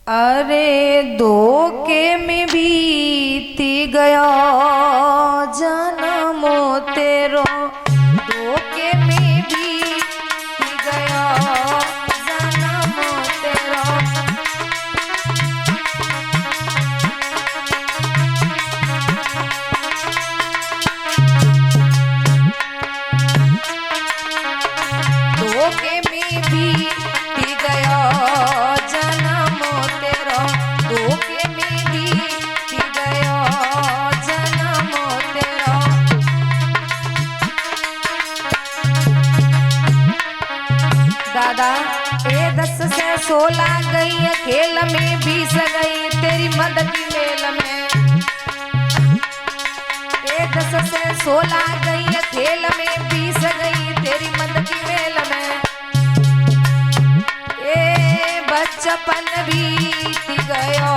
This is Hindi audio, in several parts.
अरे धोखे में बीती गया जन्मो तेरो, धोखे में बीती गया जन्मो तेरो। धोखे में बीती गया जन्मो तेरो, धोखे में बीती गया जन्मो तेरो। दादा 10 से 16 गई खेल में 20 गई तेरी मद की मेल में। 10 से 16 गई खेल में 20 गई तेरी मद की मेल में। ए बचपन बीत गयो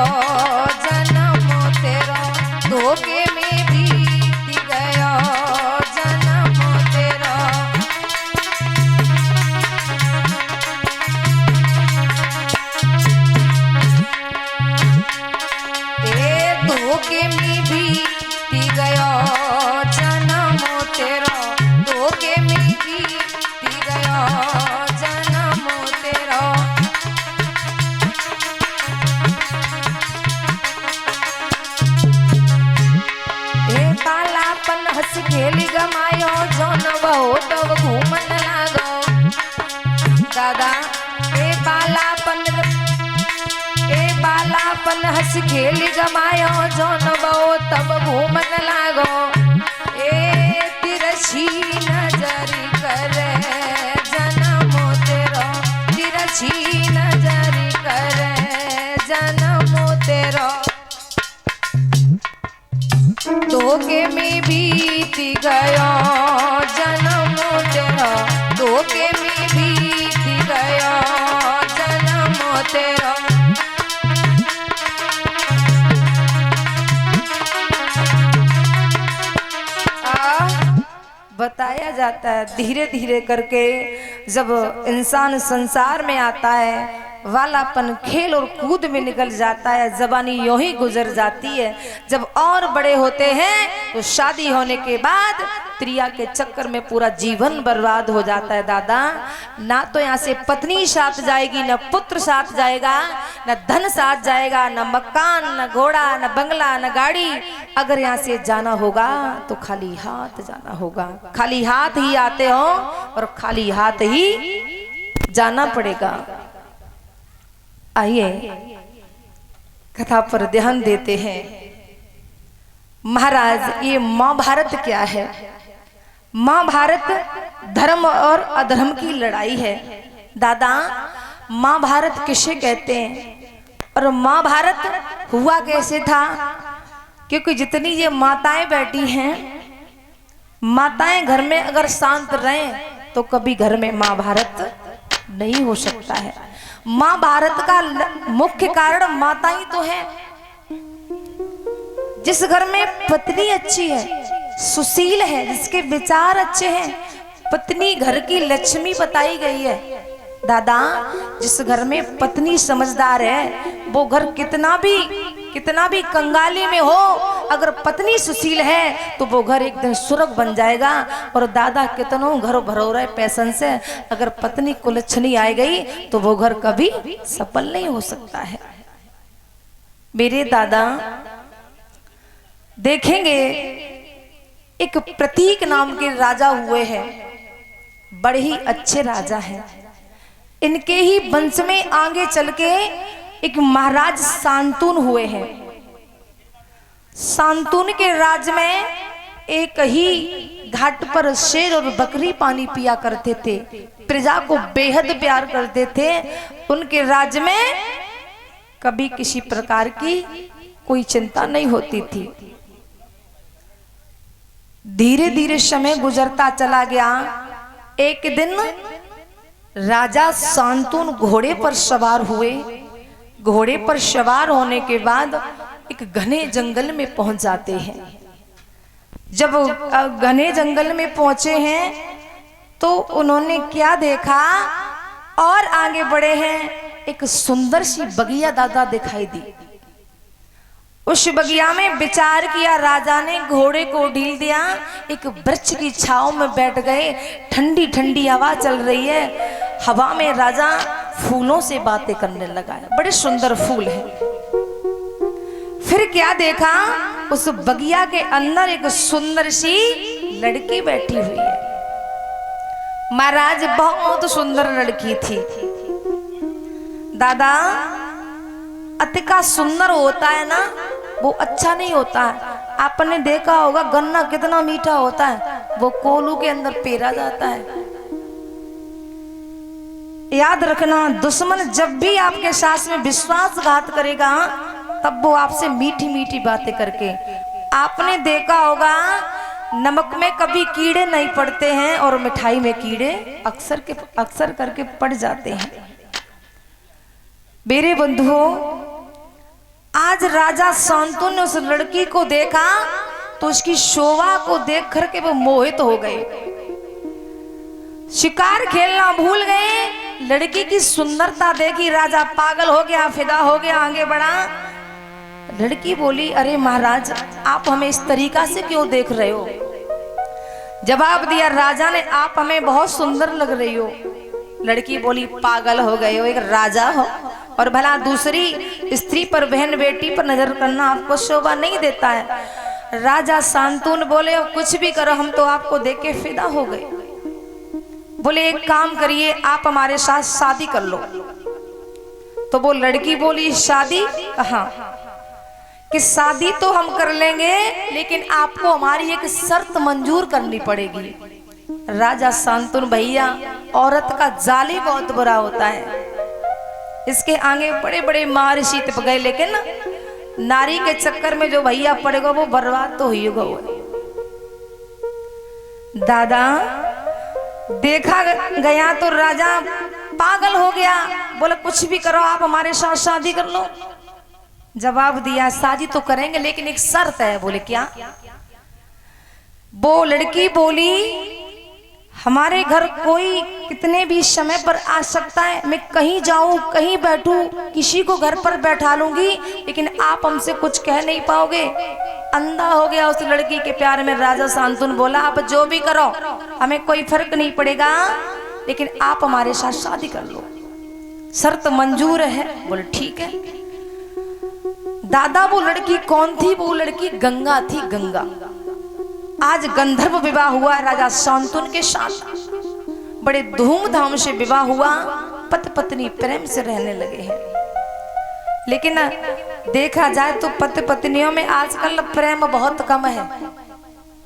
जन्मो तेरो, धोखे में बीत गयो जन्मो तेरो। धोखे में बीती गयो जन्मो तेरो, धोखे में बीती गयो जन्मो तेरो। हे बालापन हंस खेली गमायो जो न बहो तब घूमन लागो। दादा हे बालापन हंस खेली गमायो जो न बहो तब घूमन लागो। ए तिरछी नजरी करे जन्मो तेरो, तिरछी नजरी करे जन्मो तेरो। धोखे में बीती गयो जन्मो तेरो, धोखे में बीती गयो जन्मो तेरो। बताया जाता है धीरे धीरे करके जब इंसान संसार में आता है, वालापन खेल और कूद में निकल जाता है, जवानी यूं ही गुजर जाती है। जब और बड़े होते हैं तो शादी होने के बाद त्रिया के चक्कर में पूरा जीवन बर्बाद हो जाता है। दादा ना तो यहाँ से पत्नी साथ जाएगी, न पुत्र साथ जाएगा, न धन साथ जाएगा, न मकान, न घोड़ा, न बंगला, न गाड़ी। अगर यहाँ से जाना होगा तो खाली हाथ जाना होगा। खाली हाथ ही आते हो और खाली हाथ ही जाना पड़ेगा। आइए कथा पर ध्यान देते हैं। महाराज ये महाभारत क्या है? महाभारत धर्म और अधर्म की लड़ाई है। दादा महाभारत किसे कहते हैं और महाभारत हुआ कैसे था? क्योंकि जितनी ये माताएं बैठी हैं, माताएं घर में अगर शांत रहें तो कभी घर में महाभारत नहीं हो सकता है। महाभारत का मुख्य कारण माता ही तो है। जिस घर में पत्नी अच्छी है, सुशील है, जिसके विचार अच्छे हैं, पत्नी घर की लक्ष्मी बताई गई है। दादा जिस घर में पत्नी समझदार है वो घर कितना भी कंगाली में हो, अगर पत्नी सुशील है तो वो घर एक दिन स्वर्ग बन जाएगा। और दादा कितनों घर भरो रहे पैसन से, अगर पत्नी कुलच्छनी आ गई तो वो घर कभी सफल नहीं हो सकता है। मेरे दादा देखेंगे एक प्रतीक नाम के राजा हुए हैं, बड़े ही अच्छे राजा हैं। इनके ही वंश में आगे चल के एक महाराज शांतनु हुए हैं। शांतनु के राज में एक ही घाट पर शेर और बकरी पानी पिया करते थे, प्रजा को बेहद प्यार करते थे। उनके राज में कभी किसी प्रकार की कोई चिंता नहीं होती थी। धीरे धीरे समय गुजरता चला गया। एक दिन राजा शांतनु घोड़े पर सवार हुए। घोड़े पर सवार होने के बाद एक घने जंगल में पहुंच जाते हैं। जब घने जंगल में पहुंचे हैं तो उन्होंने क्या देखा और आगे बढ़े हैं। एक सुंदर सी बगिया दादा दिखाई दी। उस बगिया में विचार किया राजा ने, घोड़े को ढील दिया, एक वृक्ष की छांव में बैठ गए। ठंडी ठंडी हवा चल रही है, हवा में राजा फूलों से बातें करने लगा। बड़े सुंदर फूल हैं। फिर क्या देखा, उस बगिया के अंदर एक सुंदर सी लड़की बैठी हुई है। महाराज बहुत सुंदर लड़की थी। दादा, अति का सुंदर होता है ना, वो अच्छा नहीं होता है। आपने देखा होगा गन्ना कितना मीठा होता है, वो कोलू के अंदर पेरा जाता है। याद रखना, दुश्मन जब भी आपके साथ में विश्वासघात करेगा, तब वो आपसे मीठी मीठी बातें करके। आपने देखा होगा नमक में कभी कीड़े नहीं पड़ते हैं और मिठाई में कीड़े अक्सर करके पड़ जाते हैं। मेरे बंधुओं, आज राजा शांतनु ने उस लड़की को देखा तो उसकी शोभा को देख करके वो मोहित हो गए। शिकार खेलना भूल गए। लड़की की सुंदरता देखी, राजा पागल हो गया, फिदा हो गया, आगे बढ़ा। लड़की बोली, अरे महाराज, आप हमें इस तरीका से क्यों देख रहे हो? जवाब दिया राजा ने, आप हमें बहुत सुंदर लग रही हो। लड़की बोली, पागल हो गए हो, एक राजा हो और भला दूसरी स्त्री पर, बहन बेटी पर नजर करना आपको शोभा नहीं देता है। राजा शांतनु बोले, कुछ भी करो, हम तो आपको देख के फिदा हो गए। बोले, एक काम करिए, आप हमारे साथ शादी कर लो। तो वो लड़की बोली, शादी? कहाँ? कि शादी तो हम कर लेंगे, लेकिन आपको हमारी एक शर्त मंजूर करनी पड़ेगी। राजा शांतनु, भैया औरत का जाली बहुत बुरा होता है, इसके आगे बड़े बड़े महर्षि तप गए, लेकिन नारी के चक्कर में जो भैया पड़ेगा वो बर्बाद तो ही होगा। दादा, देखा गया तो राजा पागल हो गया। बोला, कुछ भी करो, आप हमारे साथ शादी कर लो। जवाब दिया, शादी तो करेंगे, लेकिन एक शर्त है। बोले, क्या? वो लड़की बोली, हमारे घर कोई कितने भी समय पर आ सकता है, मैं कहीं जाऊं, कहीं बैठूं, किसी को घर पर बैठा लूंगी, लेकिन आप हमसे कुछ कह नहीं पाओगे। अंधा हो गया उस लड़की के प्यार में राजा शांतनु। बोला, आप जो भी करो, हमें कोई फर्क नहीं पड़ेगा, लेकिन आप हमारे साथ शादी कर लो, शर्त मंजूर है। बोले, ठीक है। दादा, वो लड़की कौन थी? वो लड़की गंगा थी, गंगा। आज गंधर्व विवाह हुआ राजा शांतनु के साथ, बड़े धूमधाम से विवाह हुआ, पति पत्नी प्रेम से रहने लगे हैं। लेकिन देखा जाए तो पति पत्नियों में आजकल प्रेम बहुत कम है।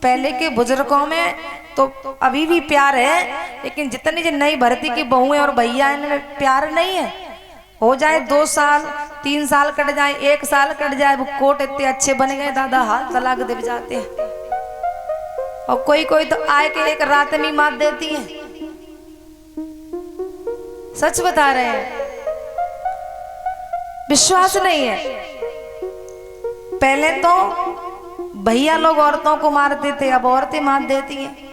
पहले के बुजुर्गों में तो अभी भी प्यार है, लेकिन जितनी नई भर्ती की बहुएं और भैया, इनमें प्यार नहीं है। हो जाए 2 साल 3 साल कट जाए, 1 साल कट जाए, वो कोट इतने अच्छे बन गए दादा, हाथ तलाक दे जाते हैं। और कोई कोई तो आए के एक रात में मार देती है। सच बता रहे हैं, विश्वास नहीं है। पहले तो भैया लोग औरतों को मारते थे, अब औरतें मार देती हैं।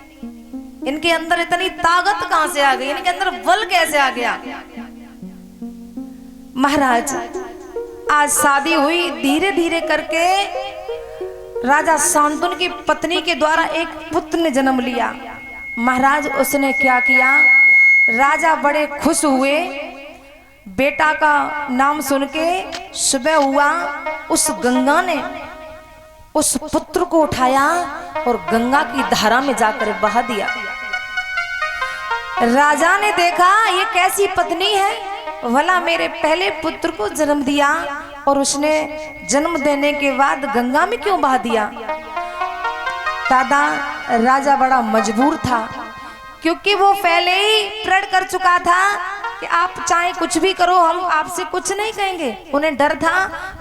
इनके अंदर इतनी ताकत कहां से आ गई? इनके अंदर बल कैसे आ गया? महाराज, आज शादी हुई, धीरे धीरे करके राजा शांतनु की पत्नी के द्वारा एक पुत्र ने जन्म लिया। महाराज, उसने क्या किया? राजा बड़े खुश हुए। बेटा का नाम सुन के सुबह हुआ, उस गंगा ने उस पुत्र को उठाया और गंगा की धारा में जाकर बहा दिया। राजा ने देखा, ये कैसी पत्नी है, भला मेरे पहले पुत्र को जन्म दिया और उसने जन्म देने के बाद गंगा में क्यों बहा दिया? दादा, राजा बड़ा मजबूर था, क्योंकि वो पहले ही प्रण कर चुका था कि आप चाहे कुछ भी करो, हम आपसे कुछ नहीं कहेंगे। उन्हें डर था,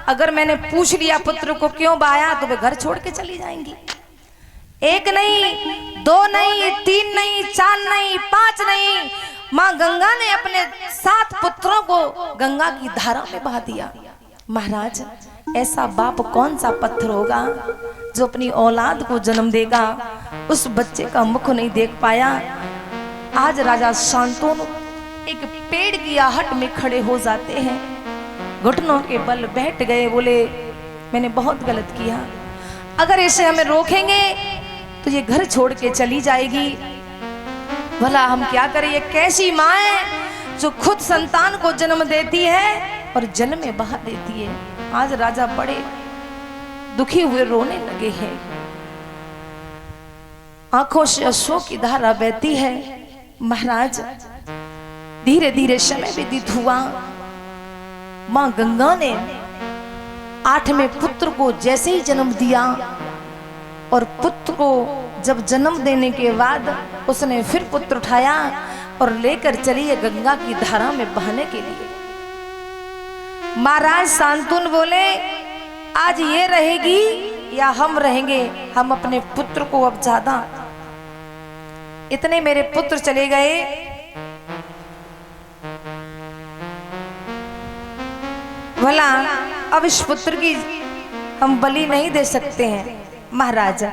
अगर मैंने पूछ लिया पुत्र को क्यों बहाया, तो वे घर छोड़ के चली जाएंगी। 1 नहीं, 2 नहीं, 3 नहीं, 4 नहीं, 5 नहीं, माँ गंगा ने अपने 7 पुत्रों को गंगा की धारा में बहा दिया। महाराज, ऐसा बाप कौन सा पत्थर होगा जो अपनी औलाद को जन्म देगा, उस बच्चे का मुख नहीं देख पाया। आज राजा शांतनु एक पेड़ की आहट में खड़े हो जाते हैं, घुटनों के बल बैठ गए, बोले मैंने बहुत गलत किया, अगर इसे हमें रोकेंगे तो ये घर छोड़ के चली जाएगी, भला हम क्या करें। ये कैसी माँ है जो खुद संतान को जन्म देती है और जल में बहा देती है। आज राजा बड़े दुखी हुए रोने लगे हैं, आंखों से अश्रु की धारा बहती है। महाराज धीरे धीरे समय व्यतीत हुआ। मां गंगा ने 8वें पुत्र को जैसे ही जन्म दिया और पुत्र को जब जन्म देने के बाद उसने फिर पुत्र उठाया और लेकर चली है गंगा की धारा में बहने के लिए। महाराज शांतनु बोले आज ये रहेगी या हम रहेंगे, हम अपने पुत्र को अब ज्यादा, इतने मेरे पुत्र चले गए, भला अब इस पुत्र की हम बलि नहीं दे सकते हैं। महाराज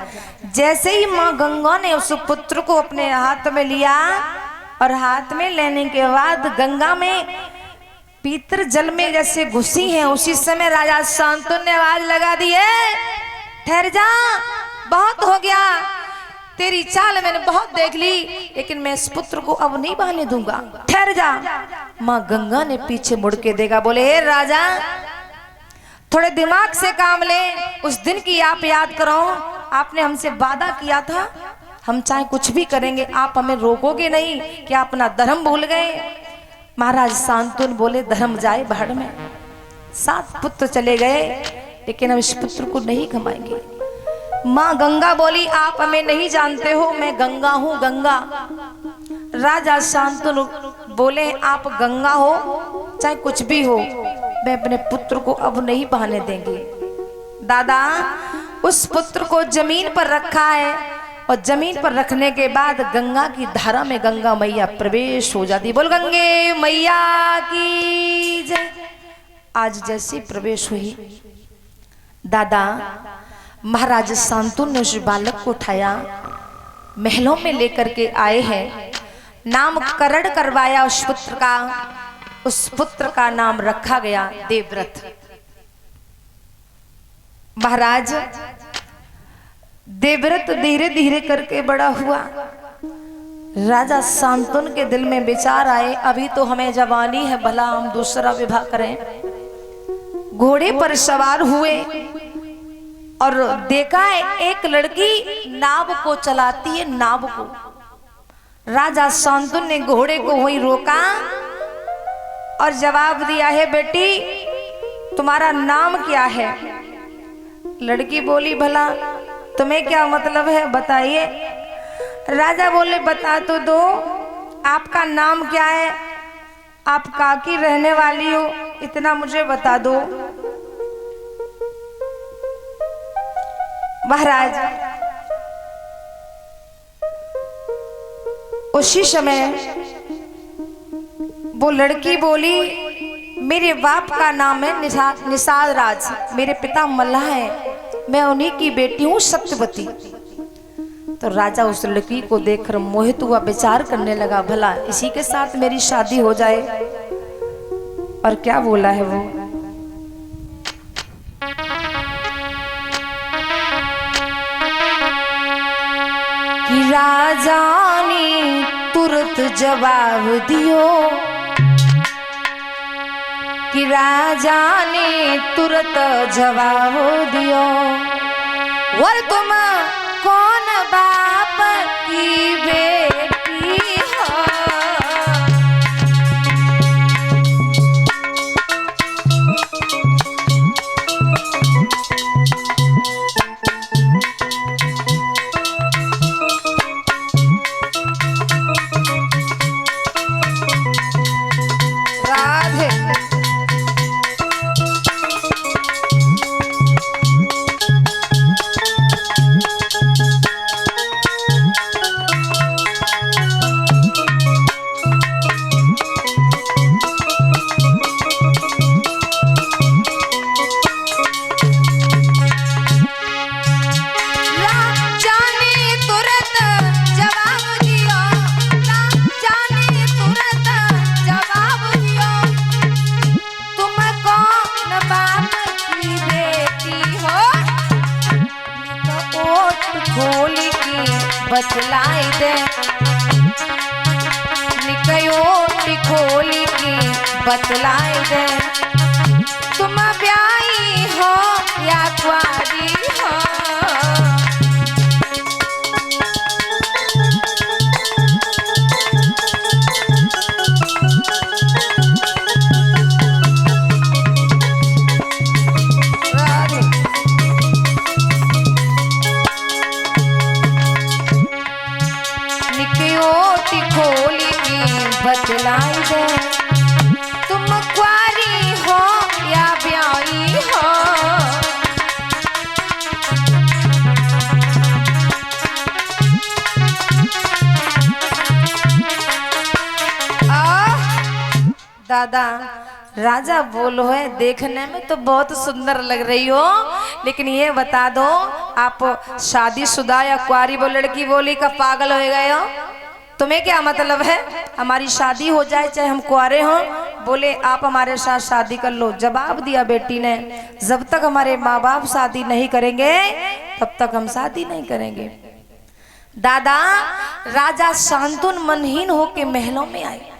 जैसे ही मां गंगा ने उस पुत्र को अपने हाथ में लिया और हाथ में लेने के बाद गंगा में पीतर जल में जैसे घुसी है, उसी समय राजा शांतनु ने आवाज लगा दी है, ठहर जा, बहुत हो गया, तेरी चाल मैंने बहुत देख ली, लेकिन मैं इस पुत्र को अब नहीं बहने दूंगा, ठहर जा। मां गंगा ने पीछे मुड़ के देखा, बोले हे राजा थोड़े दिमाग से काम ले, उस दिन की आप याद करो, आपने हमसे वादा किया था हम चाहे कुछ भी करेंगे, आप हमें रोकोगे नहीं, क्या अपना धर्म भूल गए। महाराज शांतनु बोले धर्म जाए भाड़ में, 7 पुत्र चले गए लेकिन अब इस पुत्र को नहीं कमाएंगे। माँ गंगा बोली आप हमें नहीं जानते हो, मैं गंगा हूँ, गंगा। राजा शांतनु बोले आप गंगा हो चाहे कुछ भी हो, मैं अपने पुत्र को अब नहीं बहाने देंगे। दादा उस पुत्र को जमीन पर रखा है और जमीन पर रखने के बाद गंगा की धारा में गंगा मैया प्रवेश हो जाती। बोल गंगे मैया की जय। आज जैसे प्रवेश हुई दादा, महाराज शांतनु ने उस बालक को उठाया, महलों में लेकर के आए हैं, नामकरण करवाया उस पुत्र का। उस पुत्र का नाम रखा गया देवव्रत। महाराज देवव्रत धीरे धीरे करके बड़ा हुआ। राजा शांतनु के दिल में विचार आए, अभी तो हमें जवानी है, भला हम दूसरा विवाह करें। घोड़े पर सवार हुए और देखा है एक लड़की नाव को चलाती है, नाव को। राजा शांतनु ने घोड़े को वहीं रोका और जवाब दिया है, बेटी तुम्हारा नाम क्या है। लड़की बोली भला तुम्हें क्या मतलब है बताइए। राजा बोले बता तो दो, आपका नाम क्या है, आप कहाँ की रहने वाली हो, इतना मुझे बता दो। महाराज उसी समय वो लड़की बोली मेरे बाप का नाम है निषाद राज, मेरे पिता मल्लाह हैं, मैं उन्हीं की बेटी हूँ सत्यवती। तो राजा उस लड़की को देखकर मोहित हुआ, विचार करने लगा भला इसी के साथ मेरी शादी हो जाए। और क्या बोला है वो, कि राजा ने तुरंत जवाब दियो, कि राजा ने तुरंत जवाब दियो, और तुम कौन बाप की बेटी हो। बतलाई दे, निकयो टिकोली की बतलाई दे, तुम ब्याही हो या कुआरी हो। खोली की बतलाई दे, तुम कुआरी हो या ब्याही हो। दादा राजा बोलो है, देखने में तो बहुत सुंदर लग रही हो, लेकिन ये बता दो आप शादीशुदा या कुआरी? वो लड़की बोली का पागल हो गए हो, तुम्हें क्या मतलब है? हमारी शादी हो जाए चाहे हम कुआरे हों। बोले आप हमारे साथ शादी कर लो। जवाब दिया बेटी ने, जब तक हमारे माँ बाप शादी नहीं करेंगे तब तक हम शादी नहीं करेंगे। दादा राजा शांतुन मनहीन होके महलों में आए।